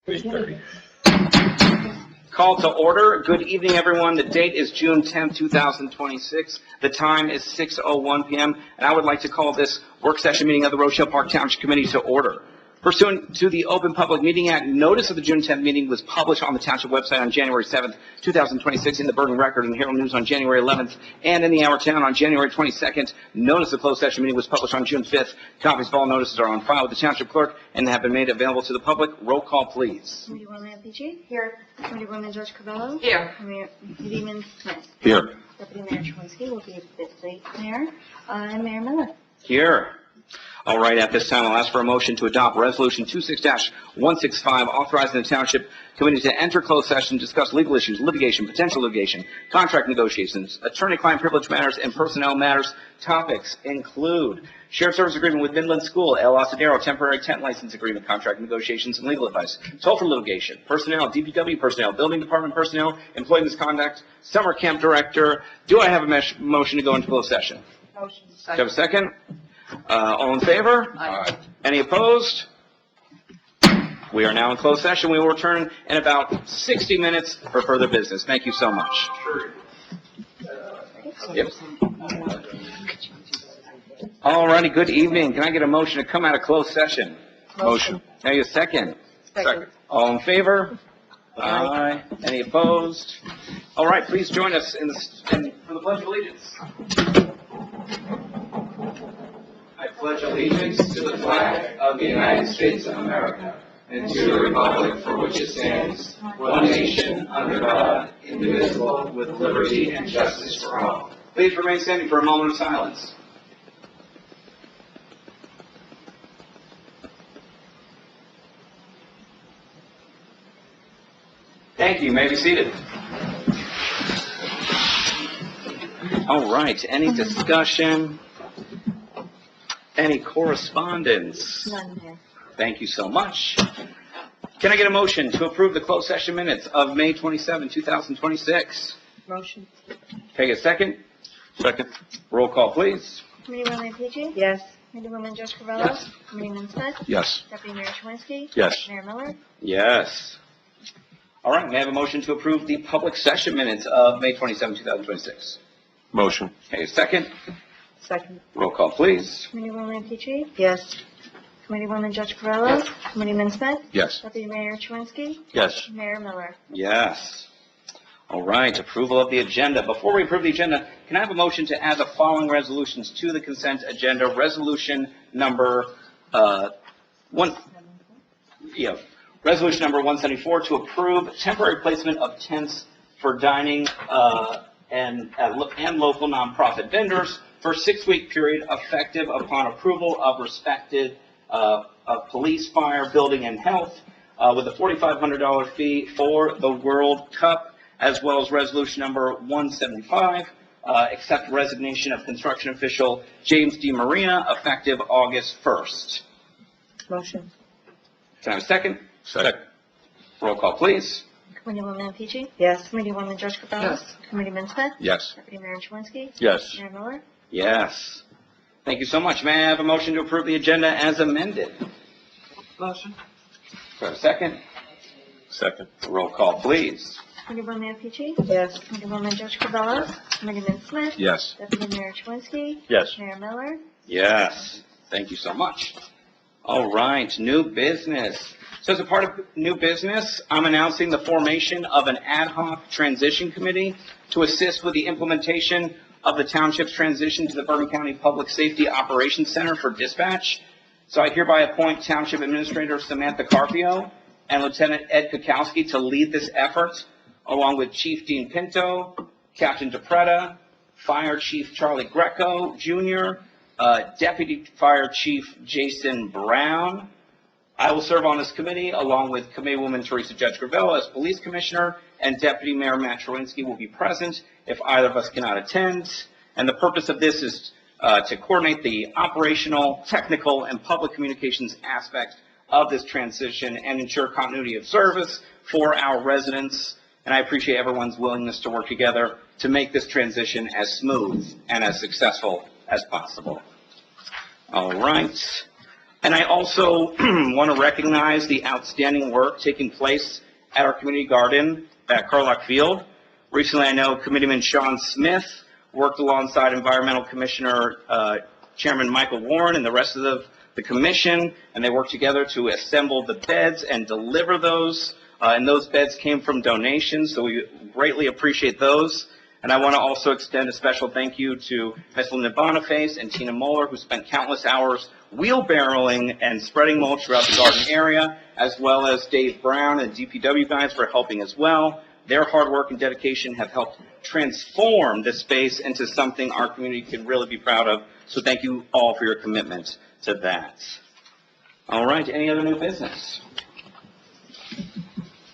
3:30. Call to order. Good evening, everyone. The date is June 10th, 2026. The time is 6:01 p.m. And I would like to call this work session meeting of the Rochelle Park Township Committee to order. Pursuant to the Open Public Meeting Act, notice of the June 10th meeting was published on the Township website on January 7th, 2026, in the Bergen Record and Herald News on January 11th, and in the Hour Town on January 22nd. Notice of closed session meeting was published on June 5th. Copies of all notices are on file with the Township Clerk and have been made available to the public. Roll call, please. Committeewoman PG? Here. Committeewoman Judge Covello? Here. Committeeman Smith? Here. Deputy Mayor Chewinski will be the mayor, and Mayor Miller. Here. All right, at this time, I'll ask for a motion to adopt Resolution 26-165, authorizing the Township Committee to enter closed session, discuss legal issues, litigation, potential litigation, contract negotiations, attorney-client privilege matters, and personnel matters. Topics include shared service agreement with Midland School, El Asadero, temporary tent license agreement, contract negotiations, and legal advice, Sulphur litigation, personnel, DPW personnel, building department personnel, employee misconduct, summer camp director. Do I have a motion to go into closed session? Motion. Do I have a second? All in favor? Aye. Any opposed? We are now in closed session. We will return in about 60 minutes for further business. Thank you so much. Yep. All righty, good evening. Can I get a motion to come out of closed session? Motion. Can I get a second? Second. All in favor? Aye. Any opposed? All right, please join us for the Pledge of Allegiance. I pledge allegiance to the flag of the United States of America and to the republic for which it stands, one nation, under God, indivisible, with liberty and justice for all. Please remain standing for a moment of silence. Thank you. You may be seated. All right. Any discussion? Any correspondence? None, Mayor. Thank you so much. Can I get a motion to approve the closed session minutes of May 27, 2026? Motion. Take a second. Second. Roll call, please. Committeewoman PG? Yes. Committeewoman Judge Covello? Yes. Committeeman Smith? Yes. Deputy Mayor Chewinski? Yes. Mayor Miller? Yes. All right. May I have a motion to approve the public session minutes of May 27, 2026? Motion. Take a second. Second. Roll call, please. Committeewoman PG? Yes. Committeewoman Judge Covello? Committeeman Smith? Yes. Deputy Mayor Chewinski? Yes. Mayor Miller? Yes. All right, approval of the agenda. Before we approve the agenda, can I have a motion to add the following resolutions to the consent agenda? Resolution number Resolution number 174 to approve temporary placement of tents for dining and local nonprofit vendors for a 6-week period effective upon approval of respected of police, fire, building, and health with a $4,500 fee for the World Cup, as well as resolution number 175, accept resignation of construction official James D. Marina effective August 1st. Motion. Can I have a second? Second. Roll call, please. Committeewoman PG? Yes. Committeewoman Judge Covello? Yes. Committeeman Smith? Yes. Deputy Mayor Chewinski? Yes. Mayor Miller? Yes. Thank you so much. May I have a motion to approve the agenda as amended? Motion. For a second? Second. Roll call, please. Committeewoman PG? Yes. Committeewoman Judge Covello? Committeeman Smith? Yes. Deputy Mayor Chewinski? Yes. Mayor Miller? Yes. Thank you so much. All right, new business. So as a part of new business, I'm announcing the formation of an ad hoc transition committee to assist with the implementation of the township's transition to the Bergen County Public Safety Operations Center for dispatch. So I hereby appoint Township Administrator Samantha Carpio and Lieutenant Ed Kukowski to lead this effort, along with Chief Dean Pinto, Captain DePretta, Fire Chief Charlie Greco Jr., Deputy Fire Chief Jason Brown. I will serve on this committee along with Committeewoman Teresa Judge Gravello as Police Commissioner, and Deputy Mayor Matt Chewinski will be present if either of us cannot attend. And the purpose of this is to coordinate the operational, technical, and public communications aspect of this transition and ensure continuity of service for our residents. And I appreciate everyone's willingness to work together to make this transition as smooth and as successful as possible. All right. And I also want to recognize the outstanding work taking place at our community garden at Carlock Field. Recently, I know Committeeman Sean Smith worked alongside Environmental Commissioner Chairman Michael Warren and the rest of the commission, and they worked together to assemble the beds and deliver those. And those beds came from donations, so we greatly appreciate those. And I want to also extend a special thank you to Ms. Linda Boniface and Tina Moeller, who spent countless hours wheelbarrowing and spreading mulch throughout the garden area, as well as Dave Brown and DPW guys for helping as well. Their hard work and dedication have helped transform this space into something our community can really be proud of. So thank you all for your commitment to that. All right, any other new business?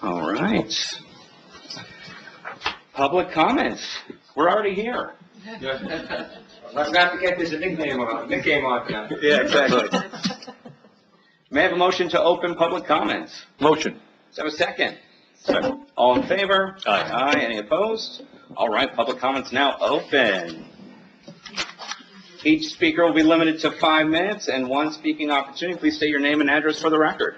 All right. Public comments. We're already here. Let's not forget there's a nickname on now. Yeah, exactly. May I have a motion to open public comments? Motion. Let's have a second. Second. All in favor? Aye. Aye. Any opposed? All right, public comments now open. Each speaker will be limited to 5 minutes and 1 speaking opportunity. Please state your name and address for the record.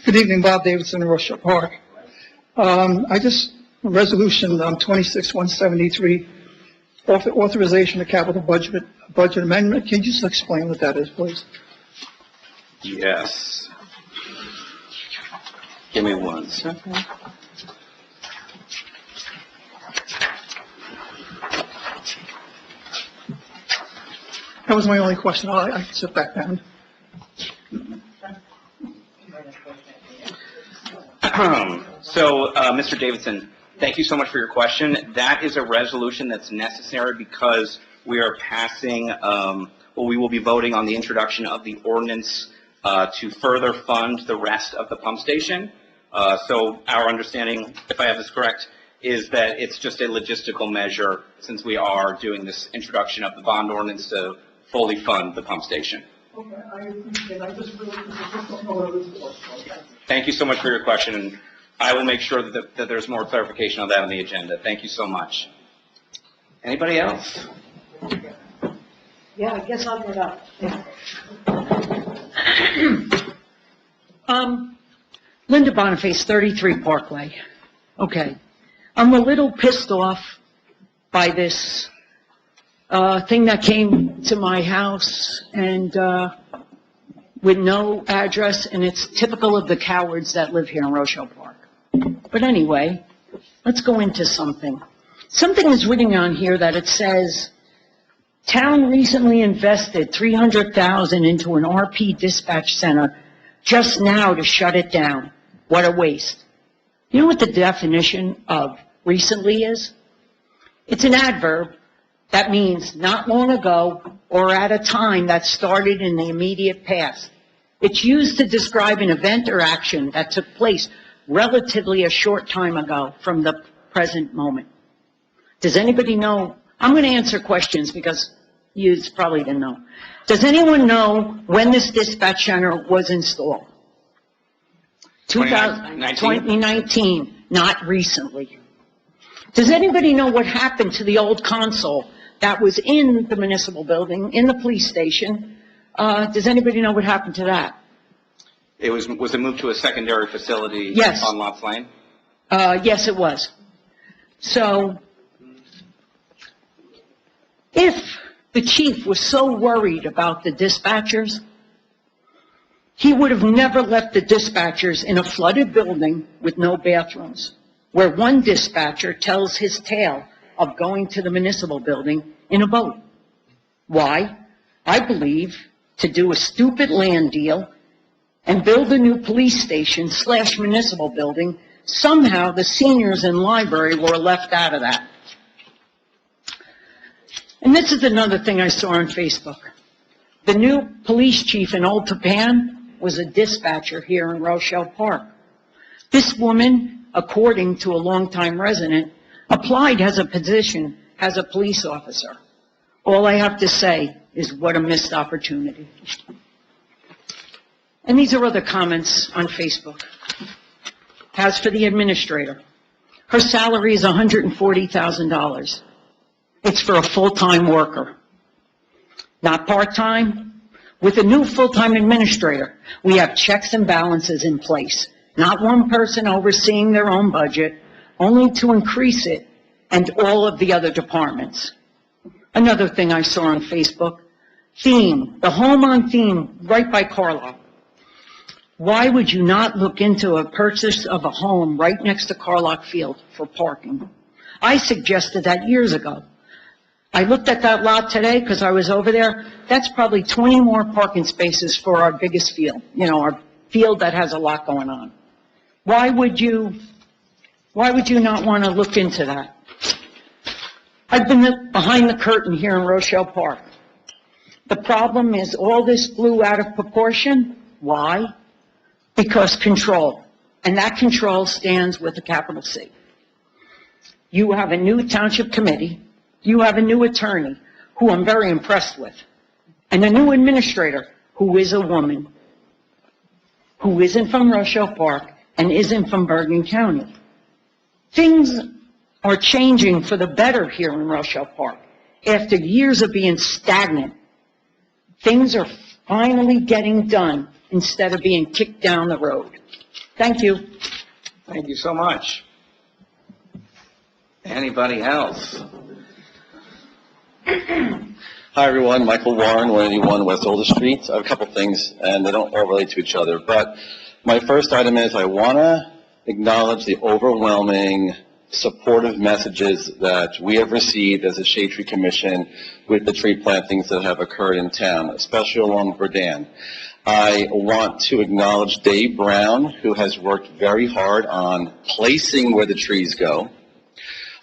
Good evening, Bob Davidson, Rochelle Park. Resolution 26-173, authorization of capital budget amendment. Can you just explain what that is, please? Yes. Give me 1 second. That was my only question. I can sit back down. So, Mr. Davidson, thank you so much for your question. That is a resolution that's necessary because we are passing, we will be voting on the introduction of the ordinance to further fund the rest of the pump station. So our understanding, if I have this correct, is that it's just a logistical measure since we are doing this introduction of the bond ordinance to fully fund the pump station. Okay, I appreciate it. I just don't know what it is for. Okay. Thank you so much for your question, and I will make sure that there's more clarification on that on the agenda. Thank you so much. Anybody else? Yeah, I guess I'll get up. Linda Boniface, 33 Parkway. Okay. I'm a little pissed off by this thing that came to my house and with no address, and it's typical of the cowards that live here in Rochelle Park. But anyway, let's go into something. Something is written on here that it says, town recently invested $300,000 into an RP dispatch center just now to shut it down. What a waste. You know what the definition of recently is? It's an adverb that means not long ago or at a time that started in the immediate past. It's used to describe an event or action that took place relatively a short time ago from the present moment. Does anybody know? I'm going to answer questions because you probably didn't know. Does anyone know when this dispatch center was installed? 2019, not recently. Does anybody know what happened to the old console that was in the municipal building, in the police station? Does anybody know what happened to that? Was it moved to a secondary facility? Yes. On Lots Lane? Yes, it was. So, if the chief was so worried about the dispatchers, he would have never left the dispatchers in a flooded building with no bathrooms, where one dispatcher tells his tale of going to the municipal building in a boat. Why? I believe to do a stupid land deal and build a new police station / municipal building. Somehow the seniors in library were left out of that. And this is another thing I saw on Facebook. The new police chief in Old Tappan was a dispatcher here in Rochelle Park. This woman, according to a longtime resident, applied as a position as a police officer. All I have to say is what a missed opportunity. And these are other comments on Facebook. As for the administrator, her salary is $140,000. It's for a full-time worker, not part-time. With a new full-time administrator, we have checks and balances in place, not one person overseeing their own budget, only to increase it and all of the other departments. Another thing I saw on Facebook, Theme, the home on Theme, right by Carlisle. Why would you not look into a purchase of a home right next to Carlisle Field for parking? I suggested that years ago. I looked at that lot today because I was over there. That's probably 20 more parking spaces for our biggest field, our field that has a lot going on. Why would you not want to look into that? I've been behind the curtain here in Rochelle Park. The problem is all this blew out of proportion. Why? Because control. And that control stands with a capital C. You have a new township committee. You have a new attorney, who I'm very impressed with, and a new administrator, who is a woman, who isn't from Rochelle Park and isn't from Bergen County. Things are changing for the better here in Rochelle Park. After years of being stagnant, things are finally getting done instead of being kicked down the road. Thank you. Thank you so much. Anybody else? Hi, everyone. Michael Warren, 181 West Older Street. I have a couple things, and they don't all relate to each other. But my first item is I want to acknowledge the overwhelming supportive messages that we have received as a Shade Tree Commission with the tree plantings that have occurred in town, especially along Verdun. I want to acknowledge Dave Brown, who has worked very hard on placing where the trees go.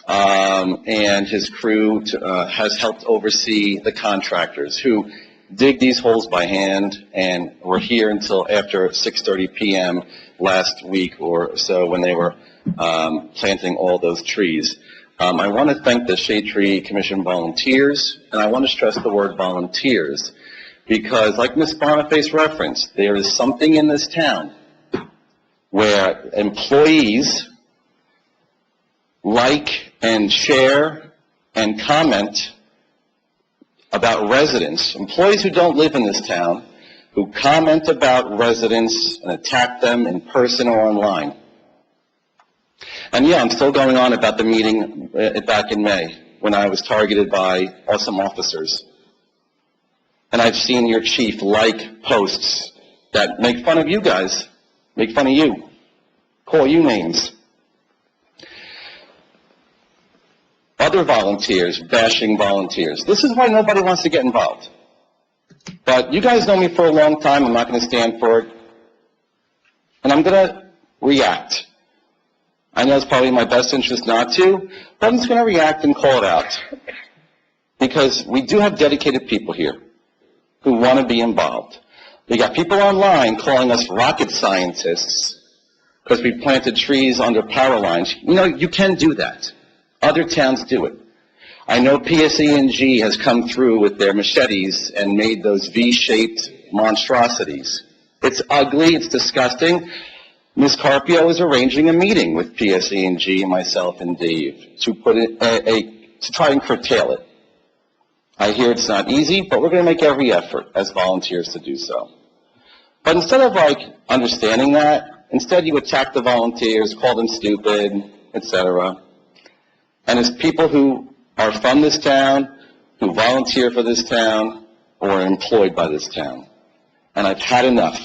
And his crew has helped oversee the contractors who dig these holes by hand and were here until after 6:30 p.m. last week or so when they were planting all those trees. I want to thank the Shade Tree Commission volunteers, and I want to stress the word volunteers because, like Ms. Boniface referenced, there is something in this town where employees like and share and comment about residents, employees who don't live in this town, who comment about residents and attack them in person or online. And yeah, I'm still going on about the meeting back in May when I was targeted by awesome officers. And I've seen your chief like posts that make fun of you guys, make fun of you, call you names. Other volunteers bashing volunteers. This is why nobody wants to get involved. But you guys know me for a long time. I'm not going to stand for it. And I'm going to react. I know it's probably in my best interest not to, but I'm just going to react and call it out. Because we do have dedicated people here who want to be involved. We got people online calling us rocket scientists because we planted trees under power lines. You know, you can do that. Other towns do it. I know PSE&G has come through with their machetes and made those V-shaped monstrosities. It's ugly, it's disgusting. Ms. Carpio is arranging a meeting with PSE&G, myself and Dave, to put it, to try and curtail it. I hear it's not easy, but we're going to make every effort as volunteers to do so. But instead of understanding that, instead you attack the volunteers, call them stupid, etc. And as people who are from this town, who volunteer for this town, or are employed by this town. And I've had enough.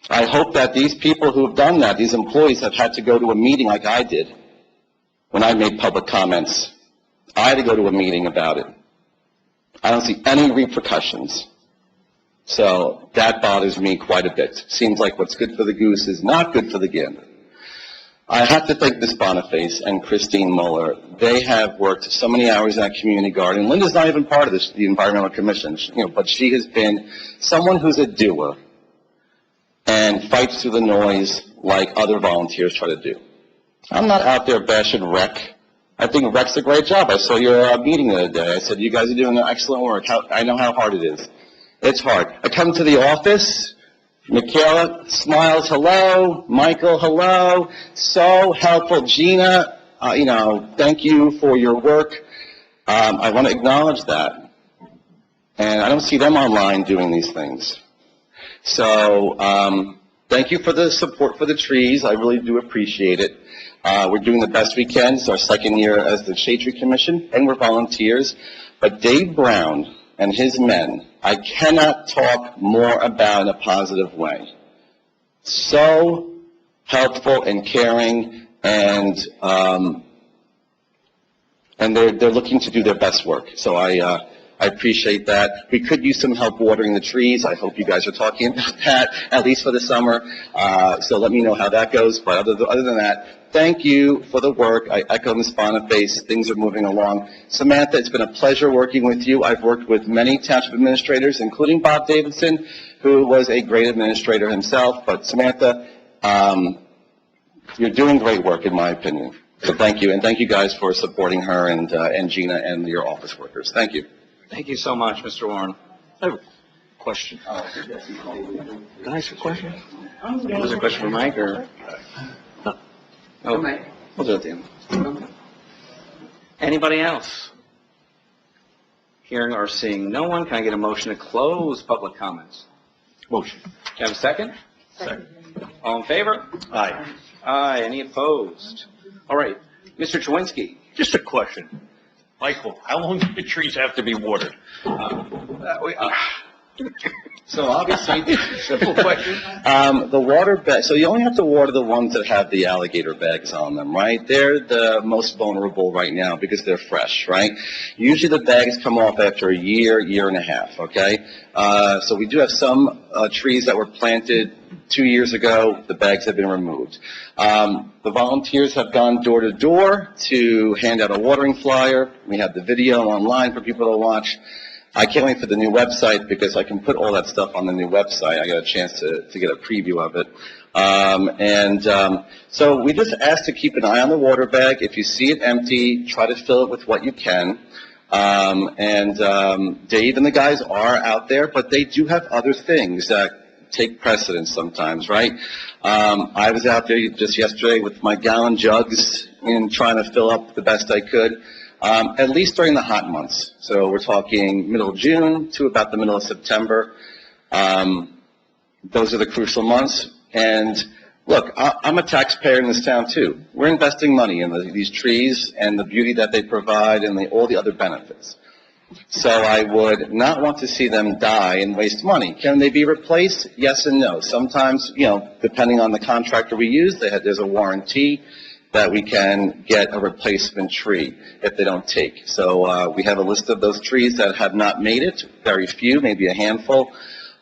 I hope that these people who have done that, these employees, have had to go to a meeting like I did when I made public comments. I had to go to a meeting about it. I don't see any repercussions. So that bothers me quite a bit. Seems like what's good for the goose is not good for the gander. I have to thank Ms. Boniface and Christine Muller. They have worked so many hours in that community garden. Linda's not even part of this, the Environmental Commission, but she has been someone who's a doer and fights through the noise like other volunteers try to do. I'm not out there bashing Rec. I think Rec's a great job. I saw your meeting the other day. I said, you guys are doing excellent work. I know how hard it is. It's hard. I come to the office. Michaela smiles, hello. Michael, hello. So helpful. Gina, thank you for your work. I want to acknowledge that. And I don't see them online doing these things. So, thank you for the support for the trees. I really do appreciate it. We're doing the best we can. It's our second year as the Shade Tree Commission, and we're volunteers. But Dave Brown and his men, I cannot talk more about in a positive way. So helpful and caring, and they're looking to do their best work. So I appreciate that. We could use some help watering the trees. I hope you guys are talking about that, at least for the summer. So let me know how that goes. But other than that, thank you for the work. I echo Ms. Boniface. Things are moving along. Samantha, it's been a pleasure working with you. I've worked with many township administrators, including Bob Davidson, who was a great administrator himself. But Samantha, you're doing great work, in my opinion. So thank you. And thank you guys for supporting her and Gina and your office workers. Thank you. Thank you so much, Mr. Warren. I have a question. Can I ask a question? Was there a question for Mike, or? No. Oh, we'll do it at the end. Anybody else? Hearing or seeing no one, can I get a motion to close public comments? Motion. Can I have a second? Second. All in favor? Aye. Aye. Any opposed? All right. Mr. Chewinski. Just a question. Michael, how long do the trees have to be watered? So obviously, simple question. The water bag, so you only have to water the ones that have the alligator bags on them, right? They're the most vulnerable right now because they're fresh, right? Usually the bags come off after a year, year and a half, okay? So we do have some trees that were planted 2 years ago. The bags have been removed. The volunteers have gone door to door to hand out a watering flyer. We have the video online for people to watch. I can't wait for the new website because I can put all that stuff on the new website. I got a chance to get a preview of it. So we just ask to keep an eye on the water bag. If you see it empty, try to fill it with what you can. Dave and the guys are out there, but they do have other things that take precedence sometimes, right? I was out there just yesterday with my gallon jugs and trying to fill up the best I could. At least during the hot months. So we're talking middle of June to about the middle of September. Those are the crucial months. And look, I'm a taxpayer in this town too. We're investing money in these trees and the beauty that they provide and all the other benefits. So I would not want to see them die and waste money. Can they be replaced? Yes and no. Sometimes, depending on the contractor we use, there's a warranty that we can get a replacement tree if they don't take. So we have a list of those trees that have not made it, very few, maybe a handful,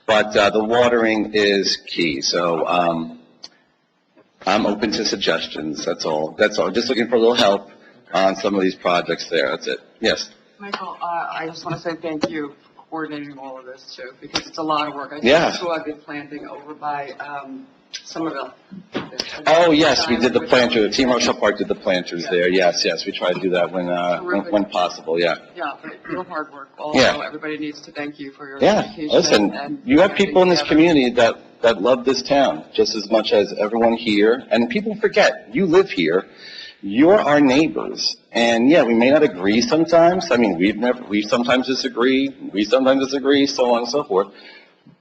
but the watering is key. So I'm open to suggestions, that's all. Just looking for a little help on some of these projects there, that's it. Yes? Michael, I just want to say thank you for coordinating all of this too, because it's a lot of work. I Yeah. just saw a good planting over by Somerville. Oh, yes, we did the planter. The Team Rochelle Park did the planters there. Yes, we try to do that when possible, yeah. Yeah, but your hard work also. Yeah. Everybody needs to thank you for your Yeah, dedication. listen, and you have people in this together. community that love this town just as much as everyone here. And people forget, you live here. You're our neighbors. And yeah, we may not agree sometimes. I mean, we sometimes disagree. We sometimes disagree, so on and so forth.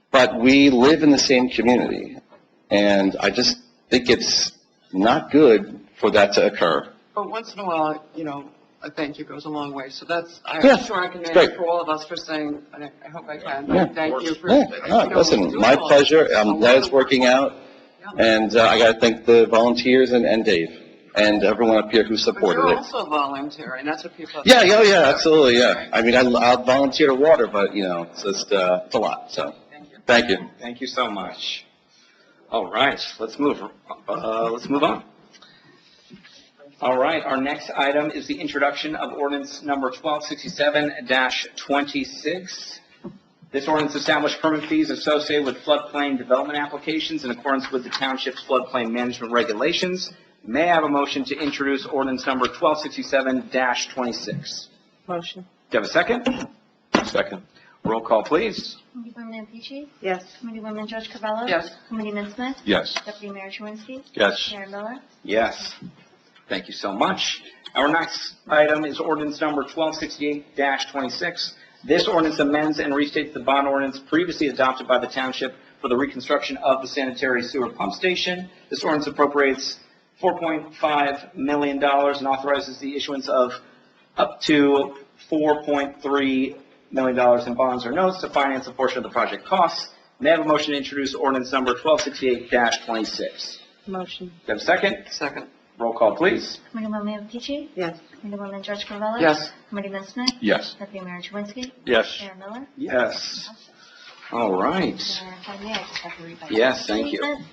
But we live in the same community. And I just think it's not good for that to occur. But once in a while, a thank you goes a long way. So I'm Yeah, sure I can it's manage great. for all of us for saying, and I hope I can, Yeah. but thank you for. Yeah, no, listen, my pleasure. I'm glad it's working out. And I got to thank the volunteers and Dave and everyone up here who But supported you're it. also volunteering, that's what people. Yeah, absolutely, yeah. I mean, I'll volunteer to water, but, it's just, it's a lot, so. Thank you. Thank you so much. All right, let's move on. All right, our next item is the introduction of ordinance number 1267-26. This ordinance established permit fees associated with floodplain development applications in accordance with the Township's floodplain management regulations. May I have a motion to introduce ordinance number 1267-26? Motion. Do you have a second? Second. Roll call, please. Committeewoman Ampici? Yes. Committeewoman Judge Covello? Yes. Committeeman Smith? Yes. Deputy Mayor Chewinski? Yes. Mayor Miller? Yes. Thank you so much. Our next item is ordinance number 1268-26. This ordinance amends and restates the bond ordinance previously adopted by the township for the reconstruction of the sanitary sewer pump station. This ordinance appropriates $4.5 million and authorizes the issuance of up to $4.3 million in bonds or notes to finance a portion of the project costs. May I have a motion to introduce ordinance number 1268-26? Motion. Do you have a second? Second. Roll call, please. Committeewoman Peachy? Yes. Committeewoman Judge Carvello? Yes. Committeeman Smith? Yes. Deputy Mayor Jaworski? Yes. Mayor Miller? Yes. All right. And finally, I just have to read by Yes, thank you. statement.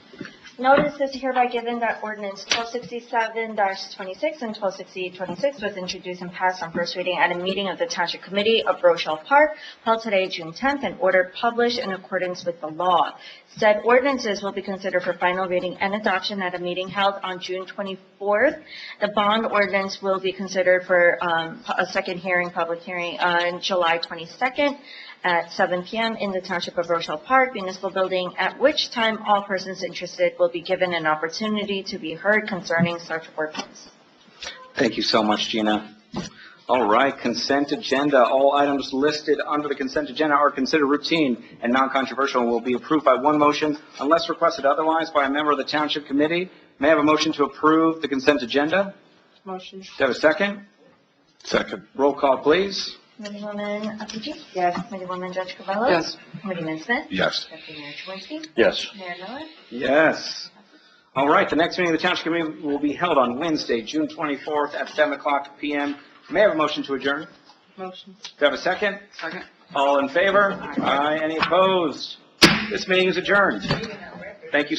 Notice is hereby given that ordinance 1267-26 and 1268-26 was introduced and passed on first reading at a meeting of the Township Committee of Rochelle Park held today, June 10th, and ordered published in accordance with the law. Said ordinances will be considered for final reading and adoption at a meeting held on June 24th. The bond ordinance will be considered for a second hearing, public hearing, on July 22nd at 7 p.m. in the Township of Rochelle Park Municipal Building, at which time all persons interested will be given an opportunity to be heard concerning such ordinance. Thank you so much, Gina. All right, consent agenda. All items listed under the consent agenda are considered routine and non-controversial and will be approved by one motion unless requested otherwise by a member of the Township Committee. May I have a motion to approve the consent agenda? Motion. Do you have a second? Second. Roll call, please. Committeewoman Peachy? Yes. Committeewoman Judge Carvello? Yes. Committeeman Smith? Yes. Deputy Mayor Jaworski? Yes. Mayor Miller? Yes. All right, the next meeting of the Township Committee will be held on Wednesday, June 24th at 7 o'clock p.m. May I have a motion to adjourn? Motion. Do you have a second? Second. All in favor? Aye. Any opposed? This meeting is adjourned. Thank you.